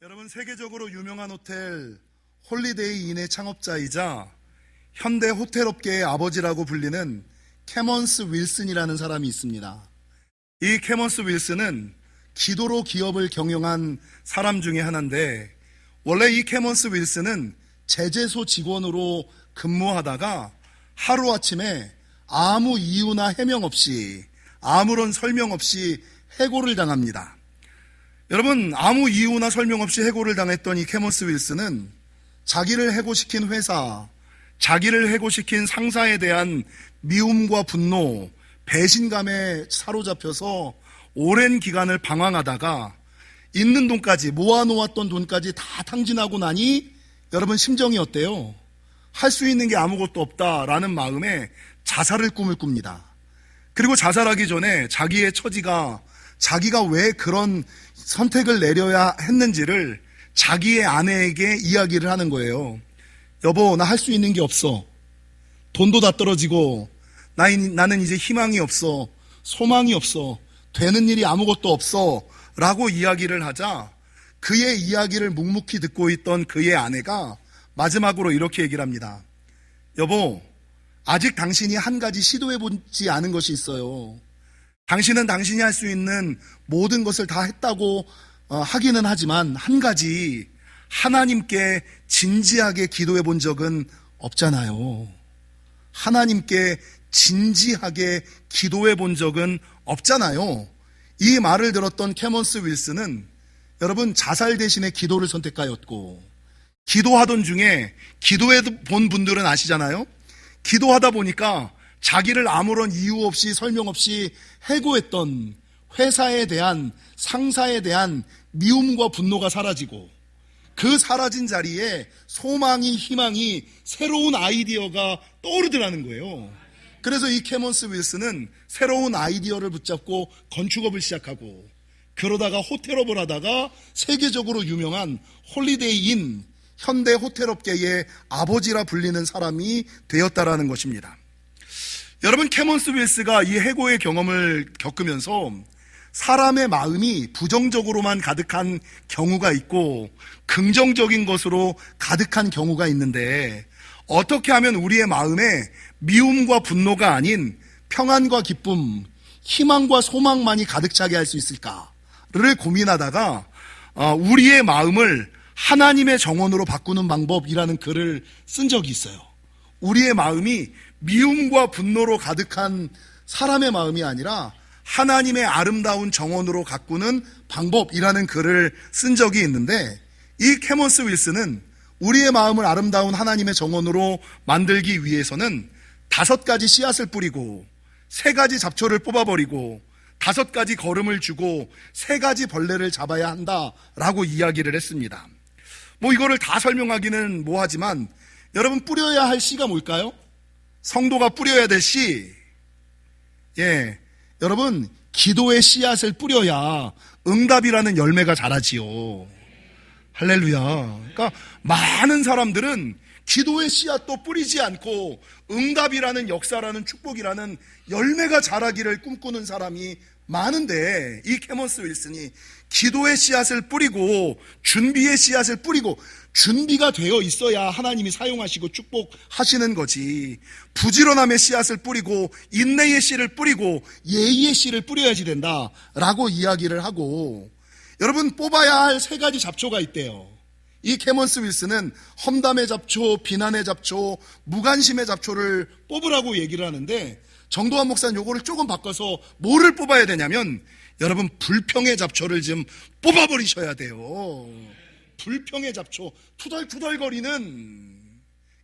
여러분, 세계적으로 유명한 호텔 홀리데이 인의 창업자이자 현대 호텔업계의 아버지라고 불리는 캐먼스 윌슨이라는 사람이 있습니다. 이 캐먼스 윌슨은 기도로 기업을 경영한 사람 중에 하나인데, 원래 이 캐먼스 윌슨은 제재소 직원으로 근무하다가 하루아침에 아무 이유나 해명 없이, 아무런 설명 없이 해고를 당합니다. 여러분, 아무 이유나 설명 없이 해고를 당했던 이 캐먼스 윌슨은 자기를 해고시킨 회사, 자기를 해고시킨 상사에 대한 미움과 분노, 배신감에 사로잡혀서 오랜 기간을 방황하다가 있는 돈까지, 모아놓았던 돈까지 다 탕진하고 나니 여러분 심정이 어때요? 할 수 있는 게 아무것도 없다라는 마음에 자살을 꿈을 꿉니다. 그리고 자살하기 전에 자기의 처지가, 자기가 왜 그런 선택을 내려야 했는지를 자기의 아내에게 이야기를 하는 거예요. 여보, 나 할 수 있는 게 없어. 돈도 다 떨어지고 나는 이제 희망이 없어. 소망이 없어. 되는 일이 아무것도 없어 라고 이야기를 하자, 그의 이야기를 묵묵히 듣고 있던 그의 아내가 마지막으로 이렇게 얘기를 합니다. 여보, 아직 당신이 한 가지 시도해보지 않은 것이 있어요. 당신은 당신이 할 수 있는 모든 것을 다 했다고 하기는 하지만 한 가지, 하나님께 진지하게 기도해 본 적은 없잖아요. 하나님께 진지하게 기도해 본 적은 없잖아요. 이 말을 들었던 캐먼스 윌슨은 여러분 자살 대신에 기도를 선택하였고, 기도하던 중에, 기도해 본 분들은 아시잖아요. 기도하다 보니까 자기를 아무런 이유 없이 설명 없이 해고했던 회사에 대한, 상사에 대한 미움과 분노가 사라지고, 그 사라진 자리에 소망이, 희망이, 새로운 아이디어가 떠오르더라는 거예요. 그래서 이 캐먼스 윌슨은 새로운 아이디어를 붙잡고 건축업을 시작하고, 그러다가 호텔업을 하다가 세계적으로 유명한 홀리데이 인, 현대 호텔업계의 아버지라 불리는 사람이 되었다라는 것입니다. 여러분, 캐먼스 윌슨가 이 해고의 경험을 겪으면서 사람의 마음이 부정적으로만 가득한 경우가 있고 긍정적인 것으로 가득한 경우가 있는데, 어떻게 하면 우리의 마음에 미움과 분노가 아닌 평안과 기쁨, 희망과 소망만이 가득 차게 할 수 있을까를 고민하다가 우리의 마음을 하나님의 정원으로 바꾸는 방법이라는 글을 쓴 적이 있어요. 우리의 마음이 미움과 분노로 가득한 사람의 마음이 아니라 하나님의 아름다운 정원으로 가꾸는 방법이라는 글을 쓴 적이 있는데, 이 캐먼스 윌슨은 우리의 마음을 아름다운 하나님의 정원으로 만들기 위해서는 5가지 씨앗을 뿌리고 3가지 잡초를 뽑아버리고 5가지 걸음을 주고 3가지 벌레를 잡아야 한다라고 이야기를 했습니다. 이거를 다 설명하기는 뭐하지만, 여러분, 뿌려야 할 씨가 뭘까요? 성도가 뿌려야 될 씨, 여러분, 기도의 씨앗을 뿌려야 응답이라는 열매가 자라지요. 할렐루야. 그러니까 많은 사람들은 기도의 씨앗도 뿌리지 않고 응답이라는 역사라는 축복이라는 열매가 자라기를 꿈꾸는 사람이 많은데, 이 캐먼스 윌슨이 기도의 씨앗을 뿌리고 준비의 씨앗을 뿌리고, 준비가 되어 있어야 하나님이 사용하시고 축복하시는 거지, 부지런함의 씨앗을 뿌리고 인내의 씨를 뿌리고 예의의 씨를 뿌려야지 된다라고 이야기를 하고, 여러분, 뽑아야 할 3가지 잡초가 있대요. 이 캐먼스 윌슨은 험담의 잡초, 비난의 잡초, 무관심의 잡초를 뽑으라고 얘기를 하는데, 정도환 목사는 요거를 조금 바꿔서 뭐를 뽑아야 되냐면, 여러분, 불평의 잡초를 좀 뽑아버리셔야 돼요. 불평의 잡초, 투덜투덜거리는,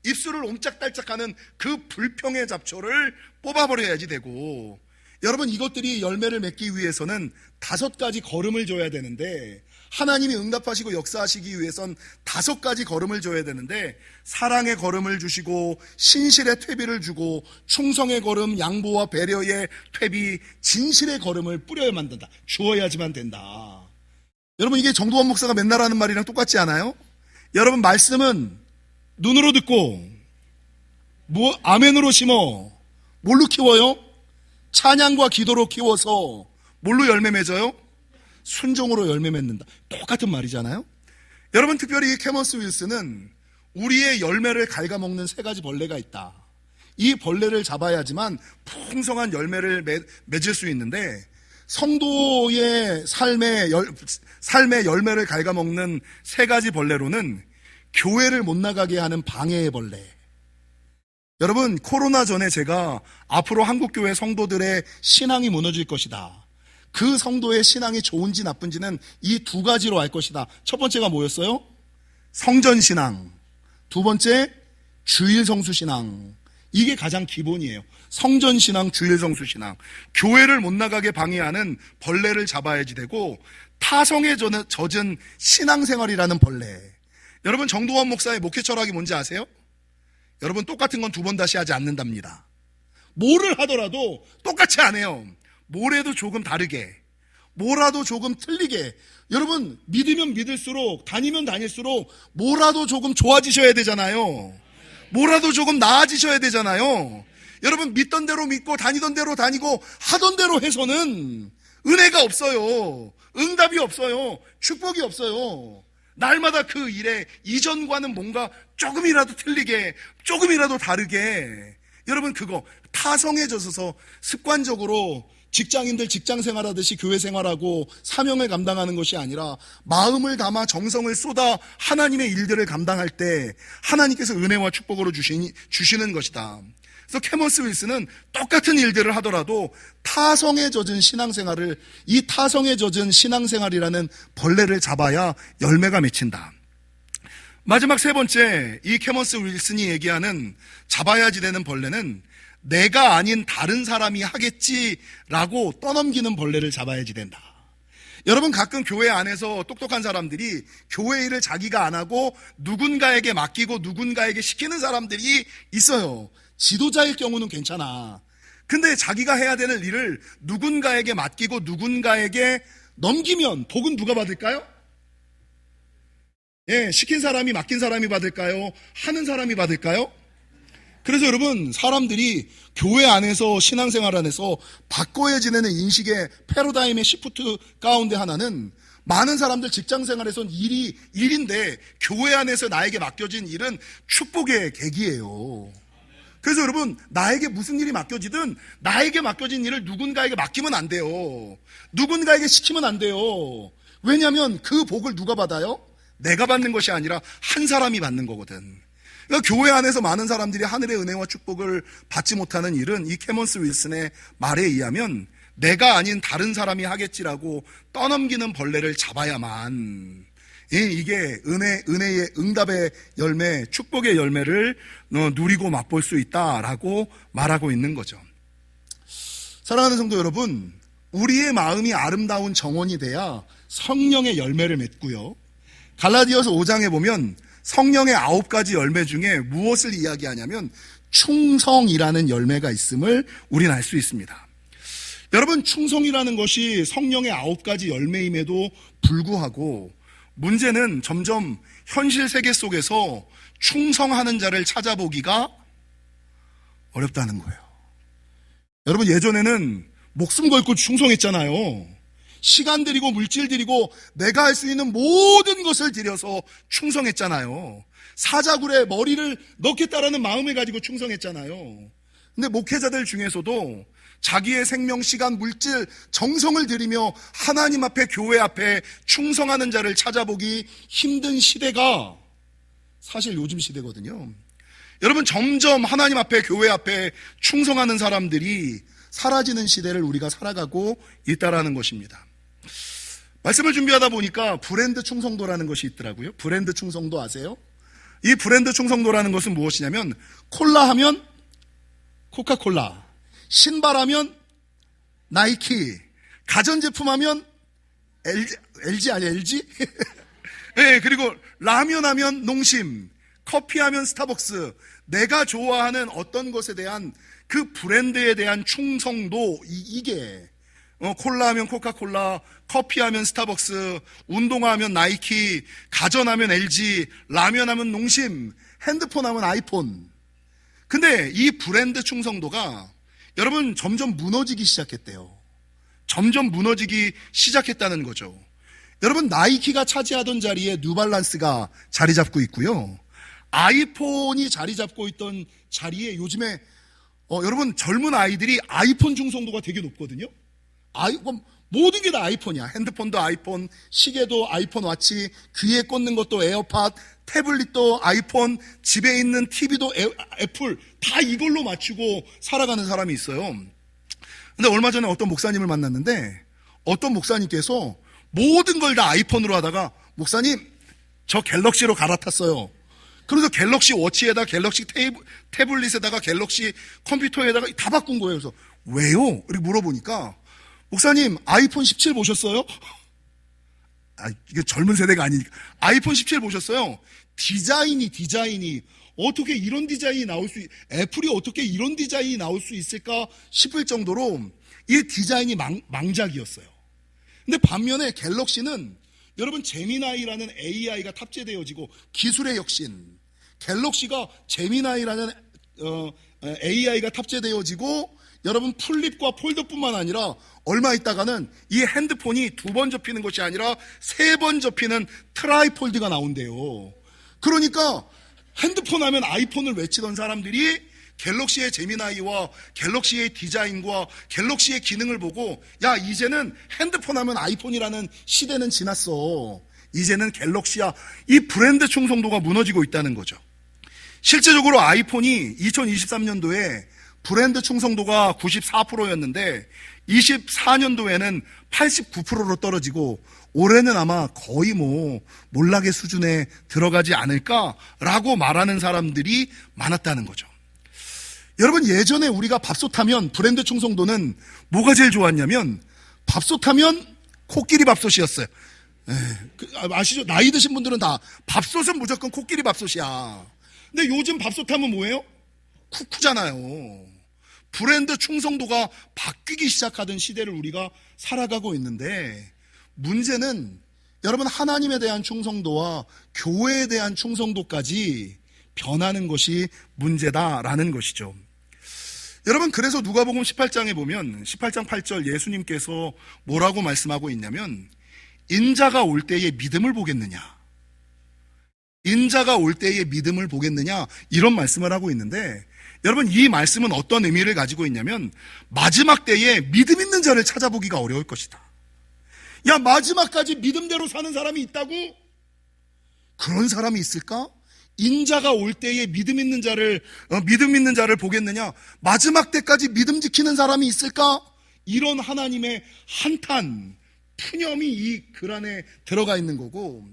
입술을 옴짝달짝하는 그 불평의 잡초를 뽑아버려야지 되고, 여러분, 이것들이 열매를 맺기 위해서는 5가지 걸음을 줘야 되는데, 하나님이 응답하시고 역사하시기 위해선 5가지 걸음을 줘야 되는데, 사랑의 걸음을 주시고 신실의 퇴비를 주고 충성의 걸음, 양보와 배려의 퇴비, 진실의 걸음을 뿌려야만 된다. 주어야지만 된다. 여러분, 이게 정도환 목사가 맨날 하는 말이랑 똑같지 않아요? 여러분, 말씀은 눈으로 듣고 아멘으로 심어 뭘로 키워요? 찬양과 기도로 키워서 뭘로 열매 맺어요? 순종으로 열매 맺는다. 똑같은 말이잖아요. 여러분, 특별히 이 캐먼스 윌슨은 우리의 열매를 갉아먹는 세 가지 벌레가 있다. 이 벌레를 잡아야지만 풍성한 열매를 맺을 수 있는데, 성도의 삶의 열매를 갉아먹는 세 가지 벌레로는 교회를 못 나가게 하는 방해의 벌레. 여러분, 코로나 전에 제가 앞으로 한국교회 성도들의 신앙이 무너질 것이다, 그 성도의 신앙이 좋은지 나쁜지는 이 두 가지로 알 것이다. 첫 번째가 뭐였어요? 성전신앙. 두 번째, 주일성수신앙. 이게 가장 기본이에요. 성전신앙, 주일성수신앙. 교회를 못 나가게 방해하는 벌레를 잡아야지 되고, 타성에 젖은 신앙생활이라는 벌레. 여러분, 정도원 목사의 목회 철학이 뭔지 아세요? 여러분, 똑같은 건 두 번 다시 하지 않는답니다. 뭐를 하더라도 똑같이 안 해요. 뭐래도 조금 다르게, 뭐라도 조금 틀리게. 여러분, 믿으면 믿을수록, 다니면 다닐수록 뭐라도 조금 좋아지셔야 되잖아요. 뭐라도 조금 나아지셔야 되잖아요. 여러분, 믿던 대로 믿고 다니던 대로 다니고 하던 대로 해서는 은혜가 없어요. 응답이 없어요. 축복이 없어요. 날마다 그 일에 이전과는 뭔가 조금이라도 틀리게, 조금이라도 다르게. 여러분, 그거 타성에 젖어서 습관적으로 직장인들 직장 생활하듯이 교회 생활하고 사명을 감당하는 것이 아니라, 마음을 담아 정성을 쏟아 하나님의 일들을 감당할 때 하나님께서 은혜와 축복으로 주시는 것이다. 그래서 캐먼스 윌슨은 똑같은 일들을 하더라도 타성에 젖은 신앙생활을, 이 타성에 젖은 신앙생활이라는 벌레를 잡아야 열매가 맺힌다. 마지막 세 번째, 이 캐먼스 윌슨이 얘기하는 잡아야지 되는 벌레는 내가 아닌 다른 사람이 하겠지라고 떠넘기는 벌레를 잡아야지 된다. 여러분, 가끔 교회 안에서 똑똑한 사람들이 교회 일을 자기가 안 하고 누군가에게 맡기고 누군가에게 시키는 사람들이 있어요. 지도자일 경우는 괜찮아. 근데 자기가 해야 되는 일을 누군가에게 맡기고 누군가에게 넘기면 복은 누가 받을까요? 시킨 사람이, 맡긴 사람이 받을까요? 하는 사람이 받을까요? 그래서 여러분, 사람들이 교회 안에서, 신앙생활 안에서 바꿔야 지내는 인식의 패러다임의 시프트 가운데 하나는, 많은 사람들 직장생활에선 일인데 교회 안에서 나에게 맡겨진 일은 축복의 계기예요. 그래서 여러분, 나에게 무슨 일이 맡겨지든 나에게 맡겨진 일을 누군가에게 맡기면 안 돼요. 누군가에게 시키면 안 돼요. 왜냐하면 그 복을 누가 받아요? 내가 받는 것이 아니라 한 사람이 받는 거거든. 그러니까 교회 안에서 많은 사람들이 하늘의 은혜와 축복을 받지 못하는 일은, 이 캐먼스 윌슨의 말에 의하면 내가 아닌 다른 사람이 하겠지라고 떠넘기는 벌레를 잡아야만 이게 은혜의 응답의 열매, 축복의 열매를 누리고 맛볼 수 있다라고 말하고 있는 거죠. 사랑하는 성도 여러분, 우리의 마음이 아름다운 정원이 돼야 성령의 열매를 맺고요. 갈라디아서 5장에 보면 성령의 9가지 열매 중에 무엇을 이야기하냐면 충성이라는 열매가 있음을 우리는 알 수 있습니다. 여러분, 충성이라는 것이 성령의 9가지 열매임에도 불구하고, 문제는 점점 현실 세계 속에서 충성하는 자를 찾아보기가 어렵다는 거예요. 여러분, 예전에는 목숨 걸고 충성했잖아요. 시간 들이고 물질 들이고 내가 할 수 있는 모든 것을 들여서 충성했잖아요. 사자굴에 머리를 넣겠다라는 마음을 가지고 충성했잖아요. 근데 목회자들 중에서도 자기의 생명, 시간, 물질, 정성을 들이며 하나님 앞에, 교회 앞에 충성하는 자를 찾아보기 힘든 시대가 사실 요즘 시대거든요. 여러분, 점점 하나님 앞에, 교회 앞에 충성하는 사람들이 사라지는 시대를 우리가 살아가고 있다라는 것입니다. 말씀을 준비하다 보니까 브랜드 충성도라는 것이 있더라고요. 브랜드 충성도 아세요? 이 브랜드 충성도라는 것은 무엇이냐면, 콜라 하면 코카콜라, 신발하면 나이키, 가전제품 하면 LG 아니야, LG? 네, 그리고 라면 하면 농심, 커피 하면 스타벅스. 내가 좋아하는 어떤 것에 대한 그 브랜드에 대한 충성도, 이게 콜라 하면 코카콜라, 커피 하면 스타벅스, 운동화 하면 나이키, 가전 하면 LG, 라면 하면 농심, 핸드폰 하면 아이폰. 근데 이 브랜드 충성도가 여러분 점점 무너지기 시작했대요. 점점 무너지기 시작했다는 거죠. 여러분, 나이키가 차지하던 자리에 뉴발란스가 자리 잡고 있고요. 아이폰이 자리 잡고 있던 자리에 요즘에 여러분, 젊은 아이들이 아이폰 중성도가 되게 높거든요. 모든 게 다 아이폰이야. 핸드폰도 아이폰, 시계도 아이폰 워치, 귀에 꽂는 것도 에어팟, 태블릿도 아이폰, 집에 있는 TV도 애플, 다 이걸로 맞추고 살아가는 사람이 있어요. 근데 얼마 전에 어떤 목사님을 만났는데, 어떤 목사님께서 모든 걸 다 아이폰으로 하다가, 목사님, 저 갤럭시로 갈아탔어요. 그래서 갤럭시 워치에다, 갤럭시 태블릿에다가, 갤럭시 컴퓨터에다가 다 바꾼 거예요. 그래서 왜요? 이렇게 물어보니까, 목사님, 아이폰 17 보셨어요? 이게 젊은 세대가 아니니까. 아이폰 17 보셨어요? 디자인이 어떻게 이런 디자인이 나올 애플이 어떻게 이런 디자인이 나올 수 있을까 싶을 정도로 이 디자인이 망작이었어요. 근데 반면에 갤럭시는 여러분, 제미나이라는 AI가 탑재되어지고 기술의 혁신, 갤럭시가 제미나이라는 AI가 탑재되어지고 여러분, 플립과 폴더뿐만 아니라 얼마 있다가는 이 핸드폰이 2번 접히는 것이 아니라 3번 접히는 트라이폴드가 나온대요. 그러니까 핸드폰 하면 아이폰을 외치던 사람들이 갤럭시의 제미나이와 갤럭시의 디자인과 갤럭시의 기능을 보고, 야, 이제는 핸드폰 하면 아이폰이라는 시대는 지났어. 이제는 갤럭시야. 이 브랜드 충성도가 무너지고 있다는 거죠. 실제적으로 아이폰이 2023년도에 브랜드 충성도가 94%였는데 24년도에는 89%로 떨어지고 올해는 아마 거의 몰락의 수준에 들어가지 않을까라고 말하는 사람들이 많았다는 거죠. 여러분, 예전에 우리가 밥솥하면 브랜드 충성도는 뭐가 제일 좋았냐면, 밥솥하면 코끼리 밥솥이었어요. 아시죠? 나이 드신 분들은 다 밥솥은 무조건 코끼리 밥솥이야. 근데 요즘 밥솥하면 뭐예요? 쿠쿠잖아요. 브랜드 충성도가 바뀌기 시작하던 시대를 우리가 살아가고 있는데, 문제는 여러분, 하나님에 대한 충성도와 교회에 대한 충성도까지 변하는 것이 문제다라는 것이죠. 여러분, 그래서 누가복음 18장에 보면 18장 8절 예수님께서 뭐라고 말씀하고 있냐면, 인자가 올 때에 믿음을 보겠느냐, 인자가 올 때에 믿음을 보겠느냐, 이런 말씀을 하고 있는데, 여러분, 이 말씀은 어떤 의미를 가지고 있냐면, 마지막 때에 믿음 있는 자를 찾아보기가 어려울 것이다. 야, 마지막까지 믿음대로 사는 사람이 있다고? 그런 사람이 있을까? 인자가 올 때에 믿음 있는 자를 보겠느냐? 마지막 때까지 믿음 지키는 사람이 있을까? 이런 하나님의 한탄, 푸념이 이 글 안에 들어가 있는 거고,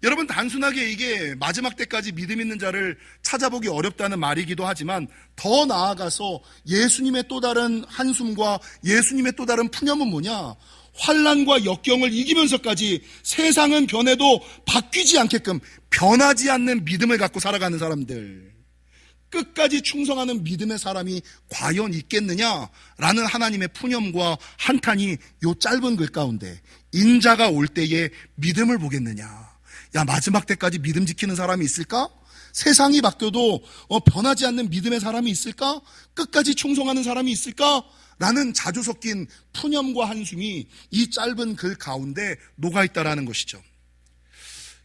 여러분, 단순하게 이게 마지막 때까지 믿음 있는 자를 찾아보기 어렵다는 말이기도 하지만, 더 나아가서 예수님의 또 다른 한숨과 예수님의 또 다른 푸념은 뭐냐? 환난과 역경을 이기면서까지 세상은 변해도 바뀌지 않게끔 변하지 않는 믿음을 갖고 살아가는 사람들, 끝까지 충성하는 믿음의 사람이 과연 있겠느냐라는 하나님의 푸념과 한탄이 요 짧은 글 가운데, 인자가 올 때에 믿음을 보겠느냐, 야, 마지막 때까지 믿음 지키는 사람이 있을까? 세상이 바뀌어도 변하지 않는 믿음의 사람이 있을까? 끝까지 충성하는 사람이 있을까? 라는 자주 섞인 푸념과 한숨이 이 짧은 글 가운데 녹아있다라는 것이죠.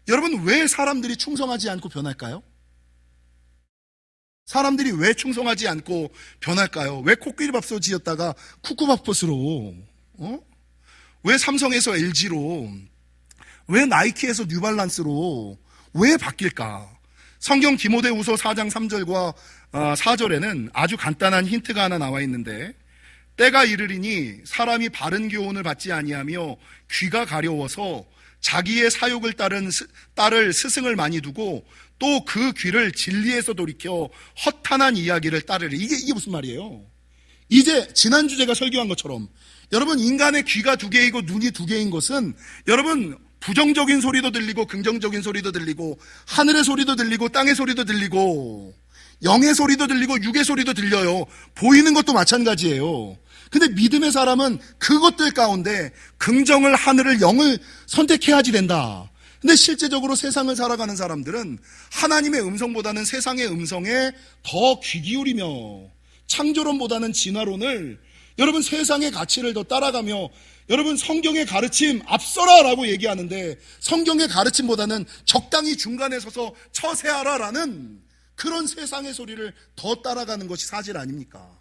여러분, 왜 사람들이 충성하지 않고 변할까요? 사람들이 왜 충성하지 않고 변할까요? 왜 코끼리 밥솥이었다가 쿠쿠밥솥으로, 왜 삼성에서 LG로, 왜 나이키에서 뉴발란스로 왜 바뀔까? 성경 디모데후서 4장 3절과 4절에는 아주 간단한 힌트가 하나 나와 있는데, 때가 이르리니 사람이 바른 교훈을 받지 아니하며 귀가 가려워서 자기의 사욕을 따를 스승을 많이 두고 또 그 귀를 진리에서 돌이켜 허탄한 이야기를 따르리. 이게 무슨 말이에요? 이제 지난주 제가 설교한 것처럼, 여러분, 인간의 귀가 2개이고 눈이 2개인 것은, 여러분, 부정적인 소리도 들리고 긍정적인 소리도 들리고 하늘의 소리도 들리고 땅의 소리도 들리고 영의 소리도 들리고 육의 소리도 들려요. 보이는 것도 마찬가지예요. 근데 믿음의 사람은 그것들 가운데 긍정을, 하늘을, 영을 선택해야지 된다. 근데 실제적으로 세상을 살아가는 사람들은 하나님의 음성보다는 세상의 음성에 더 귀 기울이며, 창조론보다는 진화론을, 여러분, 세상의 가치를 더 따라가며, 여러분, 성경의 가르침 앞서라 라고 얘기하는데 성경의 가르침보다는 적당히 중간에 서서 처세하라 라는 그런 세상의 소리를 더 따라가는 것이 사실 아닙니까?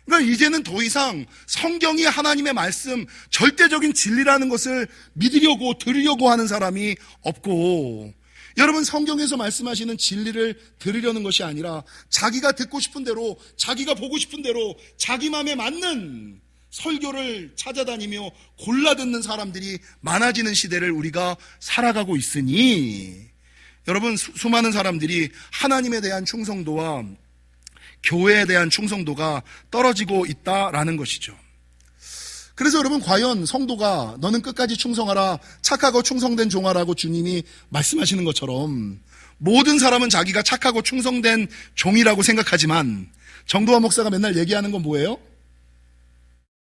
그러니까 이제는 더 이상 성경이 하나님의 말씀, 절대적인 진리라는 것을 믿으려고 들으려고 하는 사람이 없고, 여러분, 성경에서 말씀하시는 진리를 들으려는 것이 아니라 자기가 듣고 싶은 대로, 자기가 보고 싶은 대로 자기 마음에 맞는 설교를 찾아다니며 골라 듣는 사람들이 많아지는 시대를 우리가 살아가고 있으니, 여러분, 수많은 사람들이 하나님에 대한 충성도와 교회에 대한 충성도가 떨어지고 있다라는 것이죠. 그래서 여러분, 과연 성도가 너는 끝까지 충성하라, 착하고 충성된 종아라고 주님이 말씀하시는 것처럼 모든 사람은 자기가 착하고 충성된 종이라고 생각하지만 정도환 목사가 맨날 얘기하는 건 뭐예요?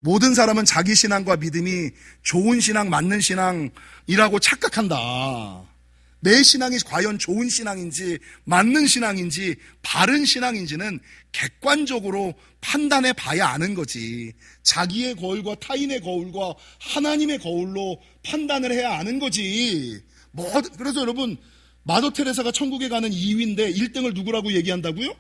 모든 사람은 자기 신앙과 믿음이 좋은 신앙, 맞는 신앙이라고 착각한다. 내 신앙이 과연 좋은 신앙인지, 맞는 신앙인지, 바른 신앙인지는 객관적으로 판단해 봐야 아는 거지. 자기의 거울과 타인의 거울과 하나님의 거울로 판단을 해야 아는 거지. 그래서 여러분, 마더 테레사가 천국에 가는 2위인데 1등을 누구라고 얘기한다고요?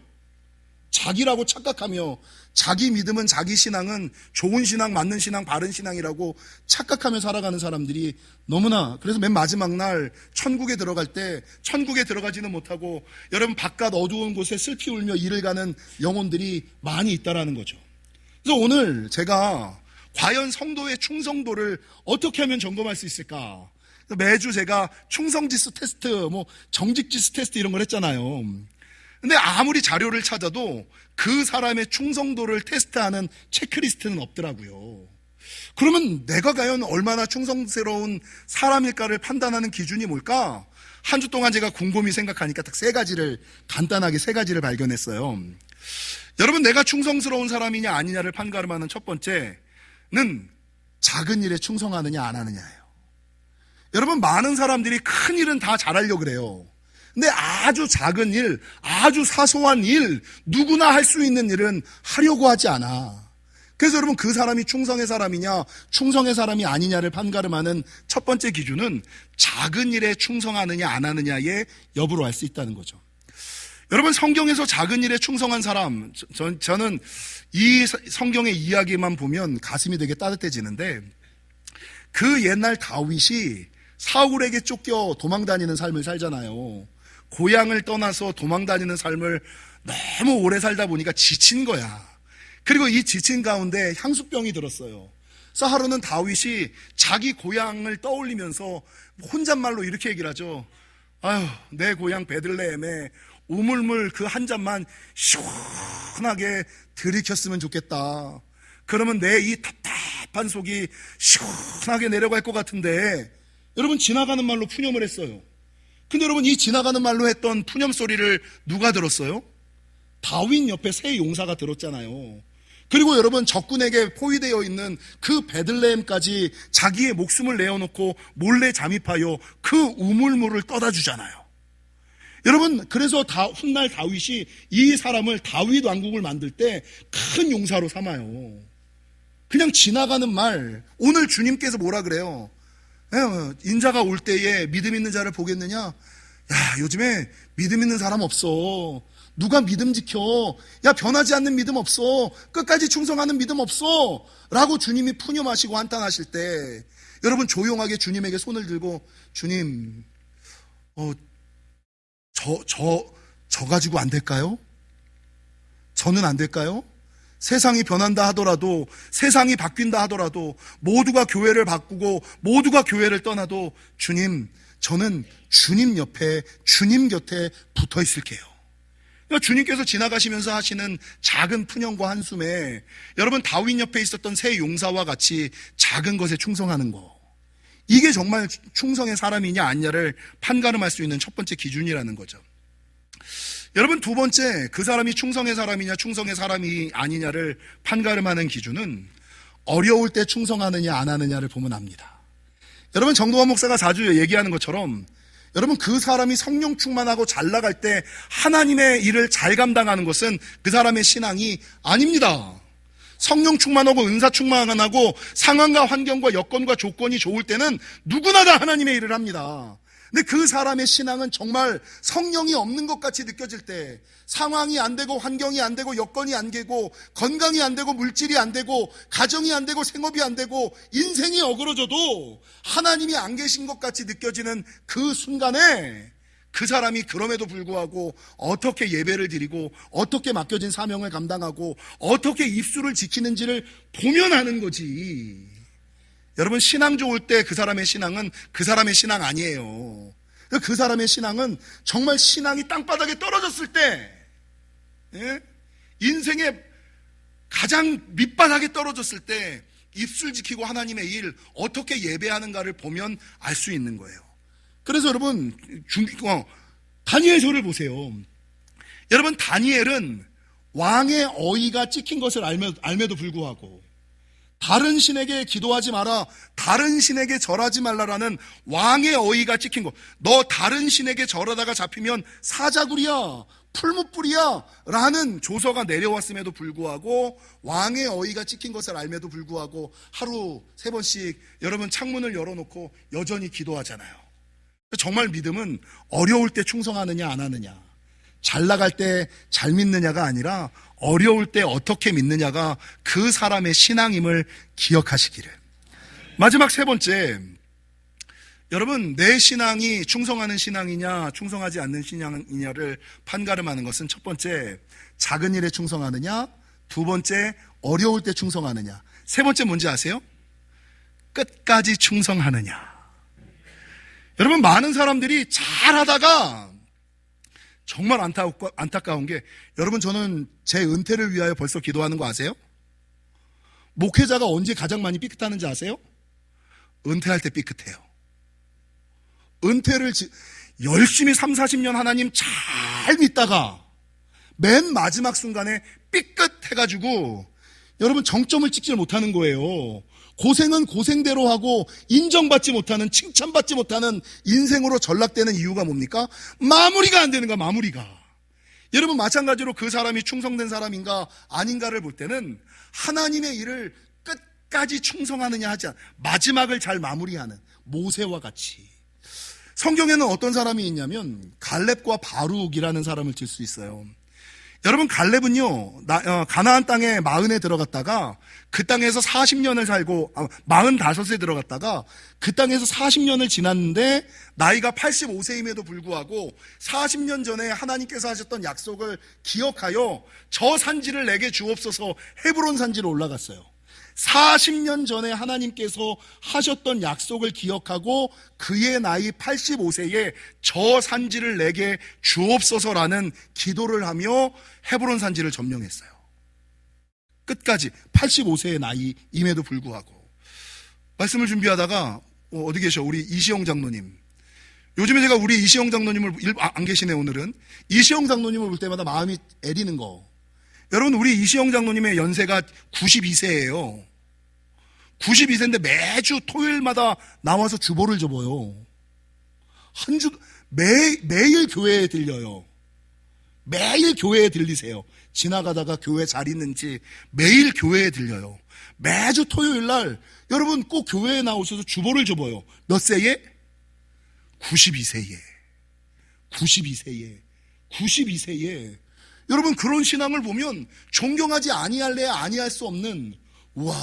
자기라고 착각하며, 자기 믿음은, 자기 신앙은 좋은 신앙, 맞는 신앙, 바른 신앙이라고 착각하며 살아가는 사람들이 너무나, 그래서 맨 마지막 날 천국에 들어갈 때 천국에 들어가지는 못하고 여러분, 바깥 어두운 곳에 슬피 울며 이를 가는 영혼들이 많이 있다라는 거죠. 그래서 오늘 제가 과연 성도의 충성도를 어떻게 하면 점검할 수 있을까? 매주 제가 충성지수 테스트, 정직지수 테스트 이런 걸 했잖아요. 근데 아무리 자료를 찾아도 그 사람의 충성도를 테스트하는 체크리스트는 없더라고요. 그러면 내가 과연 얼마나 충성스러운 사람일까를 판단하는 기준이 뭘까? 한 주 동안 제가 곰곰이 생각하니까 딱 간단하게 세 가지를 발견했어요. 여러분, 내가 충성스러운 사람이냐 아니냐를 판가름하는 첫 번째는 작은 일에 충성하느냐 안 하느냐예요. 여러분, 많은 사람들이 큰 일은 다 잘하려고 그래요. 근데 아주 작은 일, 아주 사소한 일, 누구나 할 수 있는 일은 하려고 하지 않아. 그래서 여러분, 그 사람이 충성의 사람이냐, 충성의 사람이 아니냐를 판가름하는 첫 번째 기준은 작은 일에 충성하느냐 안 하느냐의 여부로 알 수 있다는 거죠. 여러분, 성경에서 작은 일에 충성한 사람, 저는 이 성경의 이야기만 보면 가슴이 되게 따뜻해지는데, 그 옛날 다윗이 사울에게 쫓겨 도망다니는 삶을 살잖아요. 고향을 떠나서 도망다니는 삶을 너무 오래 살다 보니까 지친 거야. 그리고 이 지친 가운데 향수병이 들었어요. 그래서 하루는 다윗이 자기 고향을 떠올리면서 혼잣말로 이렇게 얘기를 하죠. 아유, 내 고향 베들레헴에 우물물 그 한 잔만 시원하게 들이켰으면 좋겠다. 그러면 내 이 답답한 속이 시원하게 내려갈 것 같은데, 여러분, 지나가는 말로 푸념을 했어요. 근데 여러분, 이 지나가는 말로 했던 푸념 소리를 누가 들었어요? 다윗 옆에 세 용사가 들었잖아요. 그리고 여러분, 적군에게 포위되어 있는 그 베들레헴까지 자기의 목숨을 내어놓고 몰래 잠입하여 그 우물물을 떠다 주잖아요. 여러분, 그래서 훗날 다윗이 이 사람을 다윗 왕국을 만들 때 큰 용사로 삼아요. 그냥 지나가는 말, 오늘 주님께서 뭐라 그래요? 인자가 올 때에 믿음 있는 자를 보겠느냐? 야, 요즘에 믿음 있는 사람 없어. 누가 믿음 지켜? 야, 변하지 않는 믿음 없어. 끝까지 충성하는 믿음 없어. 라고 주님이 푸념하시고 한탄하실 때, 여러분, 조용하게 주님에게 손을 들고, 주님, 저 가지고 안 될까요? 저는 안 될까요? 세상이 변한다 하더라도, 세상이 바뀐다 하더라도, 모두가 교회를 바꾸고 모두가 교회를 떠나도 주님, 저는 주님 옆에, 주님 곁에 붙어 있을게요. 그러니까 주님께서 지나가시면서 하시는 작은 푸념과 한숨에 여러분, 다윗 옆에 있었던 세 용사와 같이 작은 것에 충성하는 거, 이게 정말 충성의 사람이냐 아니냐를 판가름할 수 있는 첫 번째 기준이라는 거죠. 여러분, 두 번째, 그 사람이 충성의 사람이냐 충성의 사람이 아니냐를 판가름하는 기준은 어려울 때 충성하느냐 안 하느냐를 보면 압니다. 여러분, 정도환 목사가 자주 얘기하는 것처럼, 여러분, 그 사람이 성령 충만하고 잘 나갈 때 하나님의 일을 잘 감당하는 것은 그 사람의 신앙이 아닙니다. 성령 충만하고 은사 충만하고 상황과 환경과 여건과 조건이 좋을 때는 누구나 다 하나님의 일을 합니다. 근데 그 사람의 신앙은 정말 성령이 없는 것 같이 느껴질 때, 상황이 안 되고 환경이 안 되고 여건이 안 되고 건강이 안 되고 물질이 안 되고 가정이 안 되고 생업이 안 되고 인생이 어그러져도 하나님이 안 계신 것 같이 느껴지는 그 순간에 그 사람이 그럼에도 불구하고 어떻게 예배를 드리고 어떻게 맡겨진 사명을 감당하고 어떻게 입술을 지키는지를 보면 아는 거지. 여러분, 신앙 좋을 때 그 사람의 신앙은 그 사람의 신앙 아니에요. 그 사람의 신앙은 정말 신앙이 땅바닥에 떨어졌을 때, 인생의 가장 밑바닥에 떨어졌을 때 입술 지키고 하나님의 일 어떻게 예배하는가를 보면 알 수 있는 거예요. 그래서 여러분, 다니엘서를 보세요. 여러분, 다니엘은 왕의 어의가 찍힌 것을 알매도 불구하고 다른 신에게 기도하지 마라, 다른 신에게 절하지 말라라는 왕의 어의가 찍힌 것. 너 다른 신에게 절하다가 잡히면 사자굴이야, 풀무불이야 라는 조서가 내려왔음에도 불구하고, 왕의 어의가 찍힌 것을 알매도 불구하고 하루 3번씩 여러분 창문을 열어놓고 여전히 기도하잖아요. 정말 믿음은 어려울 때 충성하느냐 안 하느냐, 잘 나갈 때 잘 믿느냐가 아니라 어려울 때 어떻게 믿느냐가 그 사람의 신앙임을 기억하시기를. 마지막 3번째, 여러분, 내 신앙이 충성하는 신앙이냐 충성하지 않는 신앙이냐를 판가름하는 것은, 첫 번째, 작은 일에 충성하느냐, 두 번째, 어려울 때 충성하느냐, 세 번째 뭔지 아세요? 끝까지 충성하느냐. 여러분, 많은 사람들이 잘하다가 정말 안타까운 게, 여러분, 저는 제 은퇴를 위하여 벌써 기도하는 거 아세요? 목회자가 언제 가장 많이 삐끗하는지 아세요? 은퇴할 때 삐끗해요. 은퇴를 열심히 30-40년 하나님 잘 믿다가 맨 마지막 순간에 삐끗해가지고 여러분 정점을 찍지 못하는 거예요. 고생은 고생대로 하고 인정받지 못하는, 칭찬받지 못하는 인생으로 전락되는 이유가 뭡니까? 마무리가 안 되는 거야, 마무리가. 여러분, 마찬가지로 그 사람이 충성된 사람인가 아닌가를 볼 때는 하나님의 일을 끝까지 충성하느냐 하지 않아, 마지막을 잘 마무리하는 모세와 같이. 성경에는 어떤 사람이 있냐면 갈렙과 바룩이라는 사람을 들 수 있어요. 여러분, 갈렙은요, 가나안 땅에 40에 들어갔다가 그 땅에서 40년을 살고, 45에 들어갔다가 그 땅에서 40년을 지났는데 나이가 85세임에도 불구하고 40년 전에 하나님께서 하셨던 약속을 기억하여 저 산지를 내게 주옵소서 헤브론 산지로 올라갔어요. 40년 전에 하나님께서 하셨던 약속을 기억하고 그의 나이 85세에 저 산지를 내게 주옵소서라는 기도를 하며 헤브론 산지를 점령했어요. 끝까지 85세의 나이임에도 불구하고. 말씀을 준비하다가 어디 계셔? 우리 이시영 장로님. 요즘에 제가 우리 이시영 장로님을 안 계시네. 오늘은 이시영 장로님을 볼 때마다 마음이 애리는 거. 여러분, 우리 이시영 장로님의 연세가 92세예요. 92세인데 매주 토요일마다 나와서 주보를 접어요. 매일 교회에 들려요. 매일 교회에 들리세요. 지나가다가 교회 잘 있는지 매일 교회에 들려요. 매주 토요일 날 여러분 꼭 교회에 나오셔서 주보를 접어요. 몇 세에? 92세에. 92세에. 여러분, 그런 신앙을 보면 존경하지 아니할래야 아니할 수 없는, 와,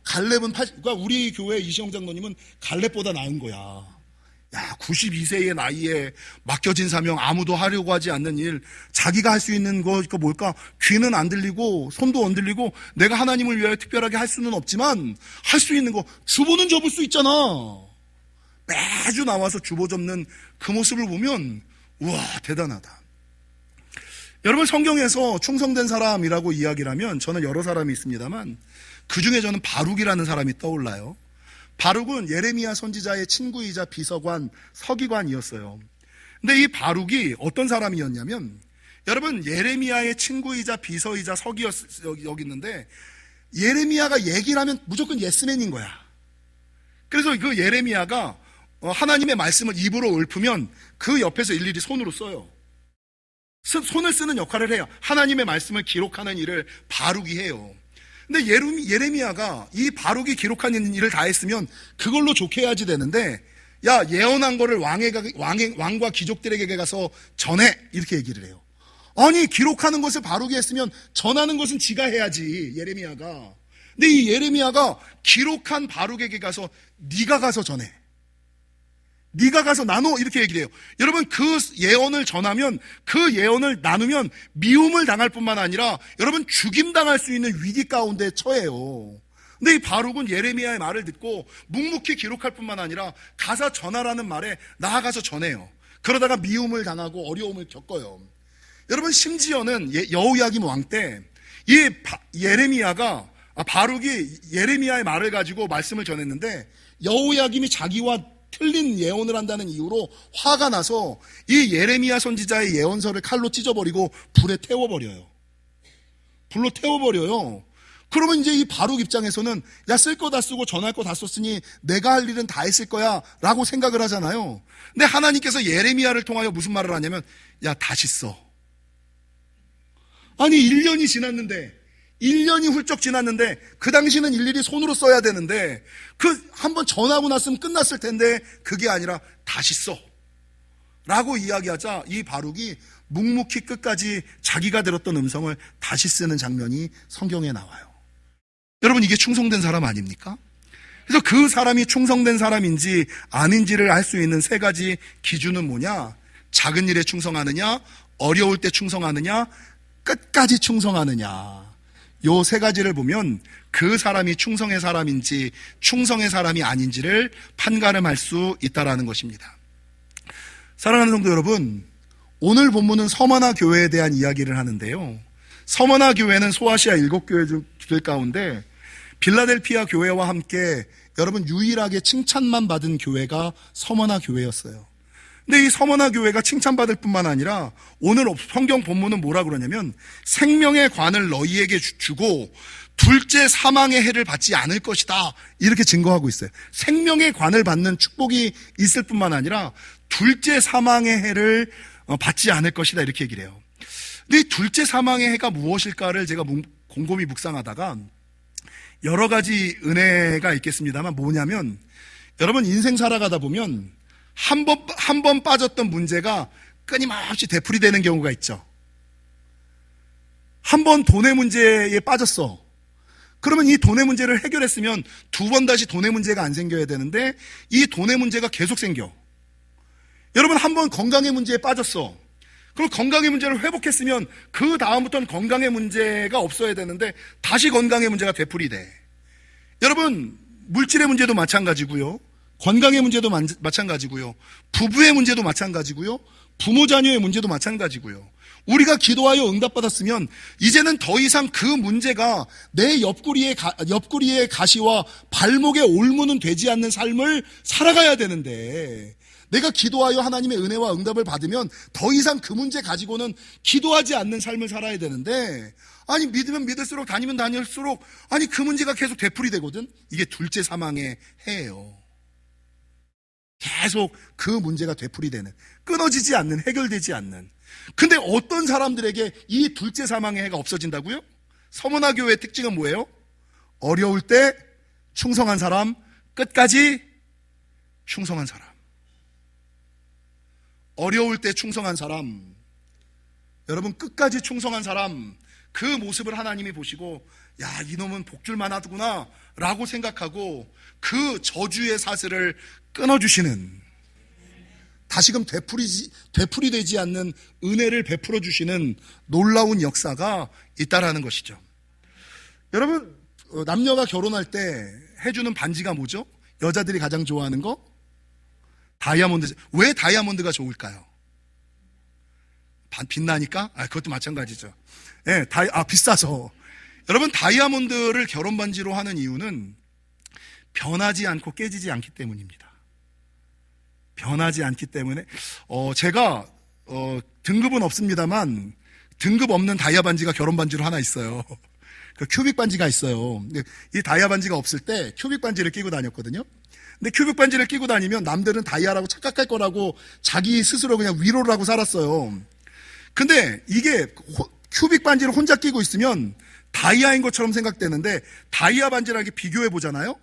갈렙은 그러니까 우리 교회 이시영 장로님은 갈렙보다 나은 거야. 야, 92세의 나이에 맡겨진 사명, 아무도 하려고 하지 않는 일, 자기가 할 수 있는 거 뭘까? 귀는 안 들리고 손도 안 들리고 내가 하나님을 위하여 특별하게 할 수는 없지만 할 수 있는 거 주보는 접을 수 있잖아. 매주 나와서 주보 접는 그 모습을 보면 우와, 대단하다. 여러분, 성경에서 충성된 사람이라고 이야기를 하면 저는 여러 사람이 있습니다만 그 중에 저는 바룩이라는 사람이 떠올라요. 바룩은 예레미야 선지자의 친구이자 비서관, 서기관이었어요. 근데 이 바룩이 어떤 사람이었냐면, 여러분, 예레미야의 친구이자 비서이자 서기였는데 예레미야가 얘기를 하면 무조건 예스맨인 거야. 그래서 그 예레미야가 하나님의 말씀을 입으로 읊으면 그 옆에서 일일이 손으로 써요. 손을 쓰는 역할을 해요. 하나님의 말씀을 기록하는 일을 바룩이 해요. 근데 예레미야가 이 바룩이 기록한 일을 다 했으면 그걸로 좋게 해야지 되는데, 야, 예언한 거를 왕과 귀족들에게 가서 전해, 이렇게 얘기를 해요. 아니, 기록하는 것을 바룩이 했으면 전하는 것은 지가 해야지, 예레미야가. 근데 이 예레미야가 기록한 바룩에게 가서 네가 가서 전해, 네가 가서 나눠, 이렇게 얘기를 해요. 여러분, 그 예언을 전하면, 그 예언을 나누면 미움을 당할 뿐만 아니라 여러분 죽임당할 수 있는 위기 가운데 처해요. 근데 이 바룩은 예레미야의 말을 듣고 묵묵히 기록할 뿐만 아니라 가서 전하라는 말에 나아가서 전해요. 그러다가 미움을 당하고 어려움을 겪어요. 여러분, 심지어는 여호야김 왕 때 이 바룩이 예레미야의 말을 가지고 말씀을 전했는데, 여호야김이 자기와 틀린 예언을 한다는 이유로 화가 나서 이 예레미야 선지자의 예언서를 칼로 찢어버리고 불에 태워버려요. 불로 태워버려요. 그러면 이제 이 바룩 입장에서는, 야, 쓸 거 다 쓰고 전할 거 다 썼으니 내가 할 일은 다 했을 거야 라고 생각을 하잖아요. 근데 하나님께서 예레미야를 통하여 무슨 말을 하냐면, 야, 다시 써. 아니, 1년이 지났는데, 1년이 훌쩍 지났는데, 그 당시는 일일이 손으로 써야 되는데, 한번 전하고 났으면 끝났을 텐데, 그게 아니라 다시 써 라고 이야기하자 이 바룩이 묵묵히 끝까지 자기가 들었던 음성을 다시 쓰는 장면이 성경에 나와요. 여러분, 이게 충성된 사람 아닙니까? 그래서 그 사람이 충성된 사람인지 아닌지를 알 수 있는 세 가지 기준은 뭐냐? 작은 일에 충성하느냐, 어려울 때 충성하느냐, 끝까지 충성하느냐. 요 세 가지를 보면 그 사람이 충성의 사람인지 충성의 사람이 아닌지를 판가름할 수 있다라는 것입니다. 사랑하는 성도 여러분, 오늘 본문은 서머나 교회에 대한 이야기를 하는데요. 서머나 교회는 소아시아 7교회들 가운데 빌라델피아 교회와 함께 여러분 유일하게 칭찬만 받은 교회가 서머나 교회였어요. 근데 이 서머나 교회가 칭찬받을 뿐만 아니라 오늘 성경 본문은 뭐라 그러냐면, 생명의 관을 너희에게 주고 둘째 사망의 해를 받지 않을 것이다, 이렇게 증거하고 있어요. 생명의 관을 받는 축복이 있을 뿐만 아니라 둘째 사망의 해를 받지 않을 것이다, 이렇게 얘기를 해요. 근데 이 둘째 사망의 해가 무엇일까를 제가 곰곰이 묵상하다가 여러 가지 은혜가 있겠습니다만, 뭐냐면, 여러분 인생 살아가다 보면 한 번 빠졌던 문제가 끊임없이 되풀이되는 경우가 있죠. 한 번 돈의 문제에 빠졌어. 그러면 이 돈의 문제를 해결했으면 두 번 다시 돈의 문제가 안 생겨야 되는데 이 돈의 문제가 계속 생겨. 여러분, 한 번 건강의 문제에 빠졌어. 그럼 건강의 문제를 회복했으면 그 다음부터는 건강의 문제가 없어야 되는데 다시 건강의 문제가 되풀이돼. 여러분, 물질의 문제도 마찬가지고요, 건강의 문제도 마찬가지고요, 부부의 문제도 마찬가지고요, 부모 자녀의 문제도 마찬가지고요. 우리가 기도하여 응답받았으면 이제는 더 이상 그 문제가 내 옆구리의 가시와 발목의 올무는 되지 않는 삶을 살아가야 되는데, 내가 기도하여 하나님의 은혜와 응답을 받으면 더 이상 그 문제 가지고는 기도하지 않는 삶을 살아야 되는데, 아니, 믿으면 믿을수록 다니면 다닐수록 아니 그 문제가 계속 되풀이되거든. 이게 둘째 사망의 해예요. 계속 그 문제가 되풀이되는, 끊어지지 않는, 해결되지 않는. 근데 어떤 사람들에게 이 둘째 사망의 해가 없어진다고요? 서머나 교회의 특징은 뭐예요? 어려울 때 충성한 사람, 끝까지 충성한 사람. 어려울 때 충성한 사람, 여러분 끝까지 충성한 사람, 그 모습을 하나님이 보시고, 야, 이놈은 복줄만 하구나 라고 생각하고 그 저주의 사슬을 끊어주시는, 다시금 되풀이되지 않는 은혜를 베풀어 주시는 놀라운 역사가 있다라는 것이죠. 여러분, 남녀가 결혼할 때 해주는 반지가 뭐죠? 여자들이 가장 좋아하는 거? 다이아몬드. 왜 다이아몬드가 좋을까요? 빛나니까? 그것도 마찬가지죠. 네, 비싸서. 여러분, 다이아몬드를 결혼 반지로 하는 이유는 변하지 않고 깨지지 않기 때문입니다. 변하지 않기 때문에, 제가, 등급은 없습니다만, 등급 없는 다이아 반지가 결혼 반지로 하나 있어요. 그 큐빅 반지가 있어요. 근데 이 다이아 반지가 없을 때 큐빅 반지를 끼고 다녔거든요. 근데 큐빅 반지를 끼고 다니면 남들은 다이아라고 착각할 거라고 자기 스스로 그냥 위로를 하고 살았어요. 근데 이게 큐빅 반지를 혼자 끼고 있으면 다이아인 것처럼 생각되는데 다이아 반지랑 이렇게 비교해 보잖아요.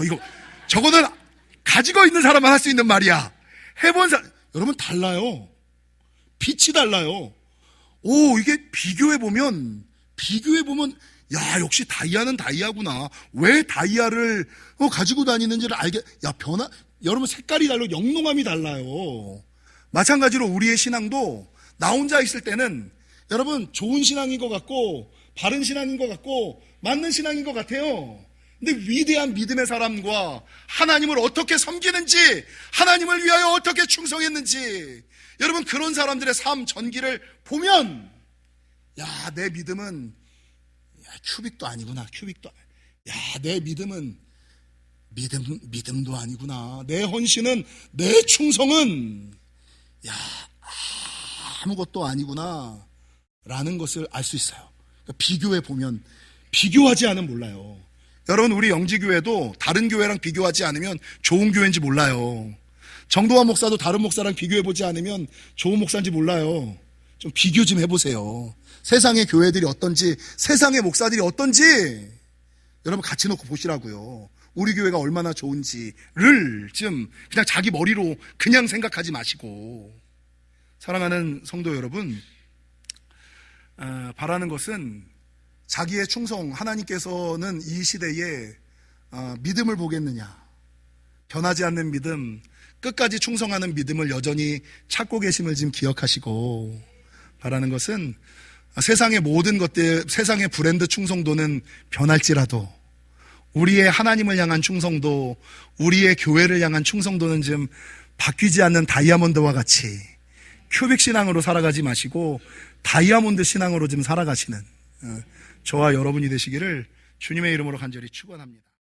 이거 저거는 가지고 있는 사람만 할 수 있는 말이야. 해본 사람 여러분 달라요. 빛이 달라요. 이게 비교해 보면 야 역시 다이아는 다이아구나. 왜 다이아를 가지고 다니는지를 알게. 여러분 색깔이 달라요. 영롱함이 달라요. 마찬가지로 우리의 신앙도 나 혼자 있을 때는 여러분 좋은 신앙인 것 같고 바른 신앙인 것 같고 맞는 신앙인 것 같아요. 근데 위대한 믿음의 사람과 하나님을 어떻게 섬기는지, 하나님을 위하여 어떻게 충성했는지, 여러분 그런 사람들의 삶 전기를 보면 내 믿음은 큐빅도 아니구나. 내 믿음은 믿음도 아니구나. 내 헌신은, 내 충성은 아무것도 아니구나 라는 것을 알 수 있어요. 그러니까 비교해 보면, 비교하지 않으면 몰라요. 여러분 우리 영지교회도 다른 교회랑 비교하지 않으면 좋은 교회인지 몰라요. 정도환 목사도 다른 목사랑 비교해 보지 않으면 좋은 목사인지 몰라요. 좀 비교 좀 해보세요. 세상의 교회들이 어떤지, 세상의 목사들이 어떤지 여러분 같이 놓고 보시라고요. 우리 교회가 얼마나 좋은지를 좀 그냥 자기 머리로 그냥 생각하지 마시고. 사랑하는 성도 여러분, 바라는 것은 자기의 충성, 하나님께서는 이 시대에 믿음을 보겠느냐, 변하지 않는 믿음, 끝까지 충성하는 믿음을 여전히 찾고 계심을 지금 기억하시고, 바라는 것은 세상의 모든 것들, 세상의 브랜드 충성도는 변할지라도 우리의 하나님을 향한 충성도, 우리의 교회를 향한 충성도는 좀 바뀌지 않는 다이아몬드와 같이 큐빅 신앙으로 살아가지 마시고 다이아몬드 신앙으로 좀 살아가시는 저와 여러분이 되시기를 주님의 이름으로 간절히 축원합니다.